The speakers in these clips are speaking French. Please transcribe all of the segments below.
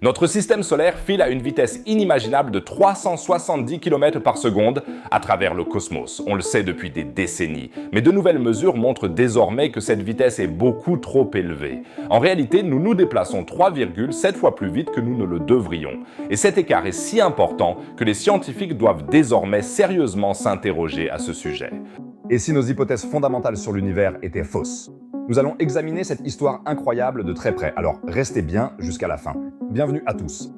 Notre système solaire file à une vitesse inimaginable de 370 km par seconde à travers le cosmos. On le sait depuis des décennies. Mais de nouvelles mesures montrent désormais que cette vitesse est beaucoup trop élevée. En réalité, nous nous déplaçons 3,7 fois plus vite que nous ne le devrions. Et cet écart est si important que les scientifiques doivent désormais sérieusement s'interroger à ce sujet. Et si nos hypothèses fondamentales sur l'univers étaient fausses? Nous allons examiner cette histoire incroyable de très près, alors restez bien jusqu'à la fin. Bienvenue à tous.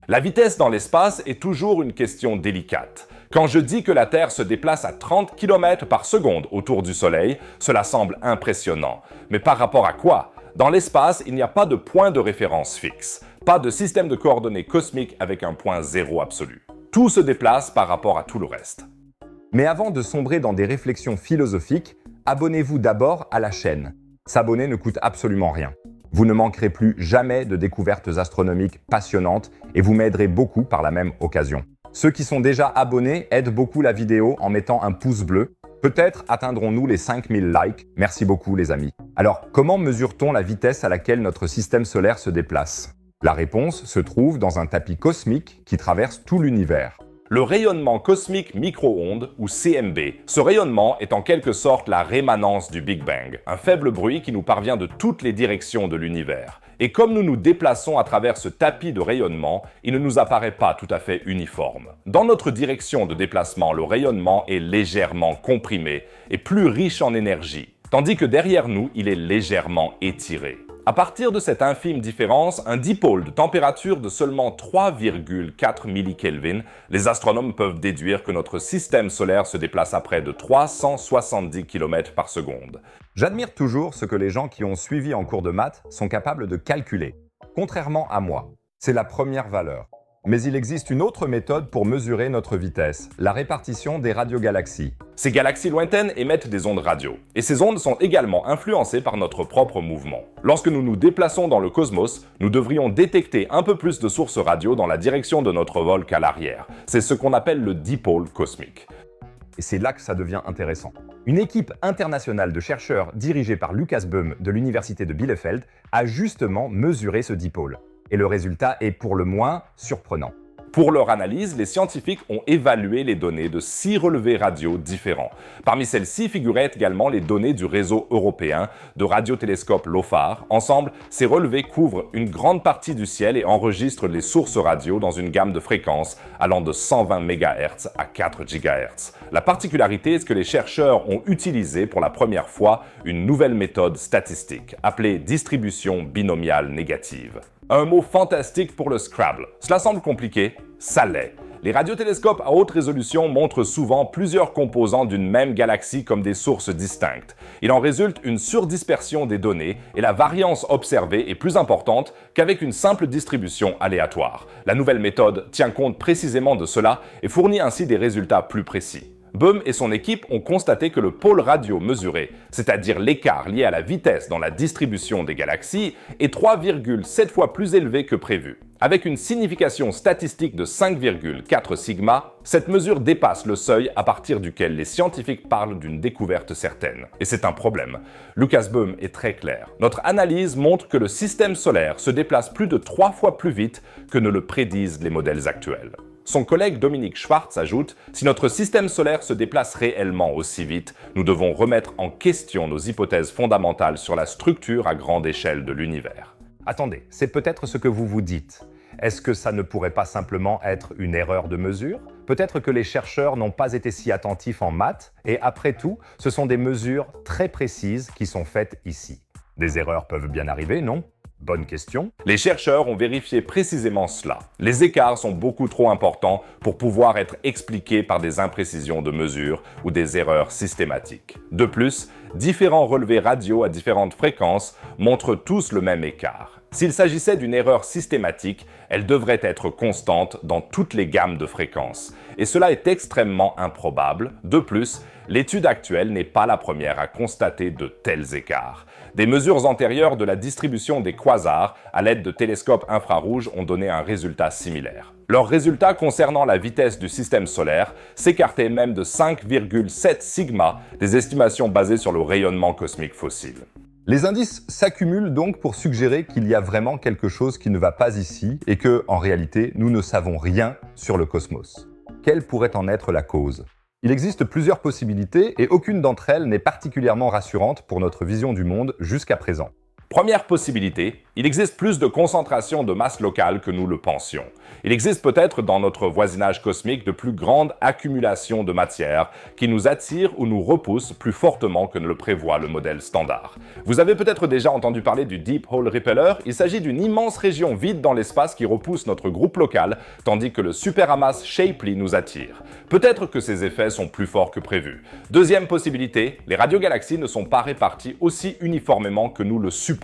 La vitesse dans l'espace est toujours une question délicate. Quand je dis que la Terre se déplace à 30 km par seconde autour du Soleil, cela semble impressionnant. Mais par rapport à quoi? Dans l'espace, il n'y a pas de point de référence fixe, pas de système de coordonnées cosmique avec un point zéro absolu. Tout se déplace par rapport à tout le reste. Mais avant de sombrer dans des réflexions philosophiques, abonnez-vous d'abord à la chaîne. S'abonner ne coûte absolument rien. Vous ne manquerez plus jamais de découvertes astronomiques passionnantes et vous m'aiderez beaucoup par la même occasion. Ceux qui sont déjà abonnés aident beaucoup la vidéo en mettant un pouce bleu. Peut-être atteindrons-nous les 5000 likes. Merci beaucoup les amis. Alors, comment mesure-t-on la vitesse à laquelle notre système solaire se déplace? La réponse se trouve dans un tapis cosmique qui traverse tout l'univers. Le rayonnement cosmique micro-ondes, ou CMB. Ce rayonnement est en quelque sorte la rémanence du Big Bang, un faible bruit qui nous parvient de toutes les directions de l'univers. Et comme nous nous déplaçons à travers ce tapis de rayonnement, il ne nous apparaît pas tout à fait uniforme. Dans notre direction de déplacement, le rayonnement est légèrement comprimé et plus riche en énergie, tandis que derrière nous, il est légèrement étiré. À partir de cette infime différence, un dipôle de température de seulement 3,4 millikelvin, les astronomes peuvent déduire que notre système solaire se déplace à près de 370 km par seconde. J'admire toujours ce que les gens qui ont suivi en cours de maths sont capables de calculer. Contrairement à moi, c'est la première valeur. Mais il existe une autre méthode pour mesurer notre vitesse, la répartition des radiogalaxies. Ces galaxies lointaines émettent des ondes radio, et ces ondes sont également influencées par notre propre mouvement. Lorsque nous nous déplaçons dans le cosmos, nous devrions détecter un peu plus de sources radio dans la direction de notre vol qu'à l'arrière. C'est ce qu'on appelle le dipôle cosmique. Et c'est là que ça devient intéressant. Une équipe internationale de chercheurs dirigée par Lucas Boehm de l'université de Bielefeld a justement mesuré ce dipôle. Et le résultat est pour le moins surprenant. Pour leur analyse, les scientifiques ont évalué les données de 6 relevés radio différents. Parmi celles-ci figuraient également les données du réseau européen de radiotélescopes LOFAR. Ensemble, ces relevés couvrent une grande partie du ciel et enregistrent les sources radio dans une gamme de fréquences allant de 120 MHz à 4 GHz. La particularité est que les chercheurs ont utilisé pour la première fois une nouvelle méthode statistique, appelée distribution binomiale négative. Un mot fantastique pour le Scrabble. Cela semble compliqué, ça l'est. Les radiotélescopes à haute résolution montrent souvent plusieurs composants d'une même galaxie comme des sources distinctes. Il en résulte une surdispersion des données et la variance observée est plus importante qu'avec une simple distribution aléatoire. La nouvelle méthode tient compte précisément de cela et fournit ainsi des résultats plus précis. Boehm et son équipe ont constaté que le pôle radio mesuré, c'est-à-dire l'écart lié à la vitesse dans la distribution des galaxies, est 3,7 fois plus élevé que prévu. Avec une signification statistique de 5,4 sigma, cette mesure dépasse le seuil à partir duquel les scientifiques parlent d'une découverte certaine. Et c'est un problème. Lucas Boehm est très clair. Notre analyse montre que le système solaire se déplace plus de 3 fois plus vite que ne le prédisent les modèles actuels. Son collègue Dominique Schwartz ajoute « Si notre système solaire se déplace réellement aussi vite, nous devons remettre en question nos hypothèses fondamentales sur la structure à grande échelle de l'univers. » Attendez, c'est peut-être ce que vous vous dites. Est-ce que ça ne pourrait pas simplement être une erreur de mesure? Peut-être que les chercheurs n'ont pas été si attentifs en maths et après tout, ce sont des mesures très précises qui sont faites ici. Des erreurs peuvent bien arriver, non? Bonne question. Les chercheurs ont vérifié précisément cela. Les écarts sont beaucoup trop importants pour pouvoir être expliqués par des imprécisions de mesure ou des erreurs systématiques. De plus, différents relevés radio à différentes fréquences montrent tous le même écart. S'il s'agissait d'une erreur systématique, elle devrait être constante dans toutes les gammes de fréquences. Et cela est extrêmement improbable. De plus, l'étude actuelle n'est pas la première à constater de tels écarts. Des mesures antérieures de la distribution des quasars à l'aide de télescopes infrarouges ont donné un résultat similaire. Leurs résultats concernant la vitesse du système solaire s'écartaient même de 5,7 sigma des estimations basées sur le rayonnement cosmique fossile. Les indices s'accumulent donc pour suggérer qu'il y a vraiment quelque chose qui ne va pas ici et que, en réalité, nous ne savons rien sur le cosmos. Quelle pourrait en être la cause ? Il existe plusieurs possibilités et aucune d'entre elles n'est particulièrement rassurante pour notre vision du monde jusqu'à présent. Première possibilité, il existe plus de concentration de masse locale que nous le pensions. Il existe peut-être dans notre voisinage cosmique de plus grandes accumulations de matière qui nous attirent ou nous repoussent plus fortement que ne le prévoit le modèle standard. Vous avez peut-être déjà entendu parler du Deep Hole Repeller. Il s'agit d'une immense région vide dans l'espace qui repousse notre groupe local, tandis que le superamas Shapley nous attire. Peut-être que ces effets sont plus forts que prévu. Deuxième possibilité, les radiogalaxies ne sont pas réparties aussi uniformément que nous le supposons.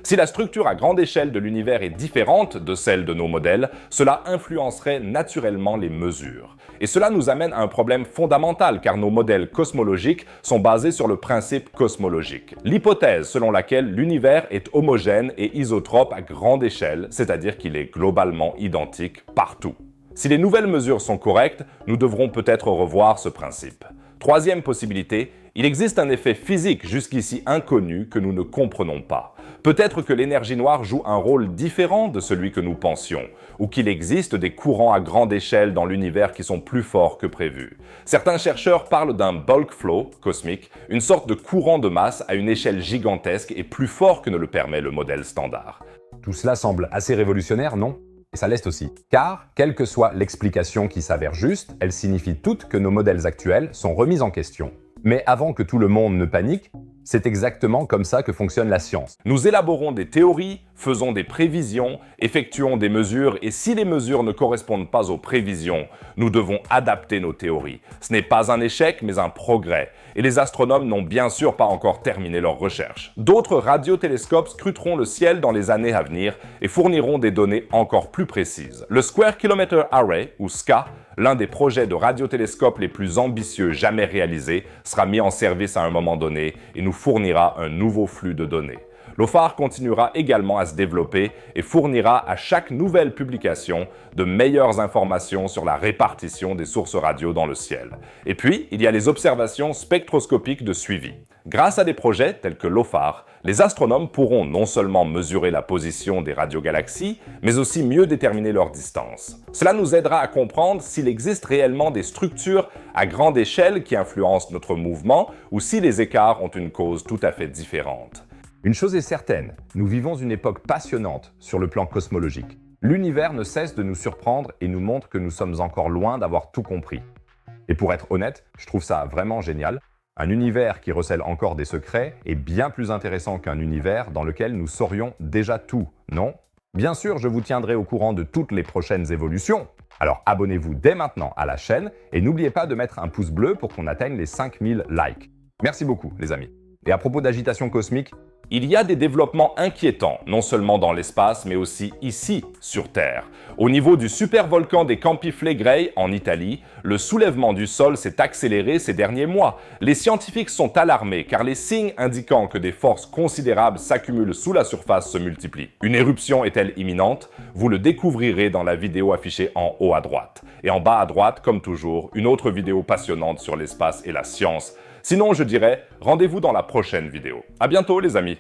Si la structure à grande échelle de l'univers est différente de celle de nos modèles, cela influencerait naturellement les mesures. Et cela nous amène à un problème fondamental car nos modèles cosmologiques sont basés sur le principe cosmologique. L'hypothèse selon laquelle l'univers est homogène et isotrope à grande échelle, c'est-à-dire qu'il est globalement identique partout. Si les nouvelles mesures sont correctes, nous devrons peut-être revoir ce principe. Troisième possibilité, il existe un effet physique jusqu'ici inconnu que nous ne comprenons pas. Peut-être que l'énergie noire joue un rôle différent de celui que nous pensions, ou qu'il existe des courants à grande échelle dans l'univers qui sont plus forts que prévu. Certains chercheurs parlent d'un bulk flow cosmique, une sorte de courant de masse à une échelle gigantesque et plus fort que ne le permet le modèle standard. Tout cela semble assez révolutionnaire, non ? Et ça l'est aussi. Car, quelle que soit l'explication qui s'avère juste, elle signifie toutes que nos modèles actuels sont remis en question. Mais avant que tout le monde ne panique, c'est exactement comme ça que fonctionne la science. Nous élaborons des théories, faisons des prévisions, effectuons des mesures et si les mesures ne correspondent pas aux prévisions, nous devons adapter nos théories. Ce n'est pas un échec, mais un progrès. Et les astronomes n'ont bien sûr pas encore terminé leurs recherches. D'autres radiotélescopes scruteront le ciel dans les années à venir et fourniront des données encore plus précises. Le Square Kilometre Array, ou SKA, l'un des projets de radiotélescope les plus ambitieux jamais réalisés, sera mis en service à un moment donné et nous fournira un nouveau flux de données. L'OFAR continuera également à se développer et fournira à chaque nouvelle publication de meilleures informations sur la répartition des sources radio dans le ciel. Et puis, il y a les observations spectroscopiques de suivi. Grâce à des projets tels que l'OFAR, les astronomes pourront non seulement mesurer la position des radiogalaxies, mais aussi mieux déterminer leur distance. Cela nous aidera à comprendre s'il existe réellement des structures à grande échelle qui influencent notre mouvement ou si les écarts ont une cause tout à fait différente. Une chose est certaine, nous vivons une époque passionnante sur le plan cosmologique. L'univers ne cesse de nous surprendre et nous montre que nous sommes encore loin d'avoir tout compris. Et pour être honnête, je trouve ça vraiment génial. Un univers qui recèle encore des secrets est bien plus intéressant qu'un univers dans lequel nous saurions déjà tout, non ? Bien sûr, je vous tiendrai au courant de toutes les prochaines évolutions. Alors abonnez-vous dès maintenant à la chaîne et n'oubliez pas de mettre un pouce bleu pour qu'on atteigne les 5000 likes. Merci beaucoup les amis. Et à propos d'agitation cosmique, il y a des développements inquiétants, non seulement dans l'espace, mais aussi ici, sur Terre. Au niveau du supervolcan des Campi Flegrei, en Italie, le soulèvement du sol s'est accéléré ces derniers mois. Les scientifiques sont alarmés car les signes indiquant que des forces considérables s'accumulent sous la surface se multiplient. Une éruption est-elle imminente? Vous le découvrirez dans la vidéo affichée en haut à droite. Et en bas à droite, comme toujours, une autre vidéo passionnante sur l'espace et la science. Sinon, je dirais, rendez-vous dans la prochaine vidéo. À bientôt les amis!